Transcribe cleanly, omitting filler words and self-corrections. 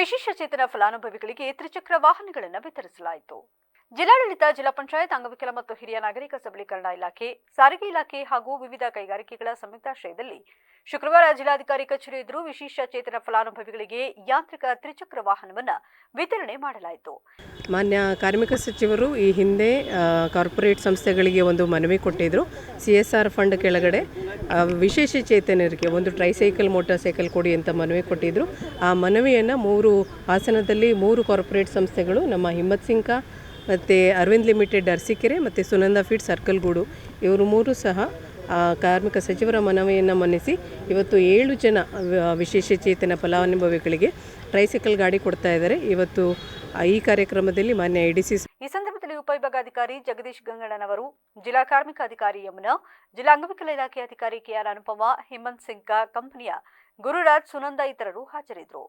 ವಿಶೇಷ ಚೇತನ ಫಲಾನುಭವಿಗಳಿಗೆ ತ್ರಿಚಕ್ರ ವಾಹನಗಳನ್ನು ವಿತರಿಸಲಾಯಿತು. ಜಿಲ್ಲಾಡಳಿತ, ಜಿಲ್ಲಾ ಪಂಚಾಯತ್, ಅಂಗವಿಕಲ ಮತ್ತು ಹಿರಿಯ ನಾಗರಿಕ ಸಬಲೀಕರಣ ಇಲಾಖೆ, ಸಾರಿಗೆ ಇಲಾಖೆ ಹಾಗೂ ವಿವಿಧ ಕೈಗಾರಿಕೆಗಳ ಸಂಯುಕ್ತಾಶ್ರಯದಲ್ಲಿ ಶುಕ್ರವಾರ ಜಿಲ್ಲಾಧಿಕಾರಿ ಕಚೇರಿ ಎದುರು ವಿಶೇಷ ಚೇತನ ಫಲಾನುಭವಿಗಳಿಗೆ ಯಾಂತ್ರಿಕ ತ್ರಿಚಕ್ರ ವಾಹನವನ್ನು ವಿತರಣೆ ಮಾಡಲಾಯಿತು. ಮಾನ್ಯ ಕಾರ್ಮಿಕ ಸಚಿವರು ಈ ಹಿಂದೆ ಕಾರ್ಪೊರೇಟ್ ಸಂಸ್ಥೆಗಳಿಗೆ ಒಂದು ಮನವಿ ಕೊಟ್ಟಿದ್ದರು. CSR ಫಂಡ್ ಕೆಳಗಡೆ ವಿಶೇಷ ಚೇತನರಿಗೆ ಒಂದು ಟ್ರೈಸೈಕಲ್, ಮೋಟಾರ್ ಸೈಕಲ್ ಕೊಡಿ ಅಂತ ಮನವಿ ಕೊಟ್ಟಿದ್ದರು. ಆ ಮನವಿಯನ್ನು ಹಾಸನದಲ್ಲಿ 3 ಕಾರ್ಪೊರೇಟ್ ಸಂಸ್ಥೆಗಳು, ನಮ್ಮ ಹಿಮ್ಮತ್ ಸಿಂಕ ಮತ್ತು ಅರವಿಂದ್ ಲಿಮಿಟೆಡ್ ಅರಸೀಕೆರೆ ಮತ್ತು ಸುನಂದ ಫೀಡ್ ಸರ್ಕಲ್ಗೂಡು, ಇವರು 3 ಸಹ ಕಾರ್ಮಿಕ ಸಚಿವರ ಮನವಿಯನ್ನು ಮನ್ನಿಸಿ ಇವತ್ತು 7 ಜನ ವಿಶೇಷ ಚೇತನ ಫಲಾನುಭವಿಗಳಿಗೆ ಟ್ರೈಸೈಕಲ್ ಗಾಡಿ ಕೊಡ್ತಾ ಇದ್ದಾರೆ. ಇವತ್ತು ಈ ಕಾರ್ಯಕ್ರಮದಲ್ಲಿ ಮಾನ್ಯ ADC ಈ ಸಂದರ್ಭದಲ್ಲಿ ಉಪವಿಭಾಗಾಧಿಕಾರಿ ಜಗದೀಶ್ ಗಂಗಣ್ಣನವರು, ಜಿಲ್ಲಾ ಕಾರ್ಮಿಕ ಅಧಿಕಾರಿ ಯಮುನಾ, ಜಿಲ್ಲಾ ಅಂಗವಿಕಲ ಇಲಾಖೆ ಅಧಿಕಾರಿ KR ಅನುಪಮ, ಹಿಮಂತ್ ಸಿಂಗ್ ಕಂಪನಿಯ ಗುರುರಾಜ್, ಸುನಂದ ಇತರರು ಹಾಜರಿದ್ದರು.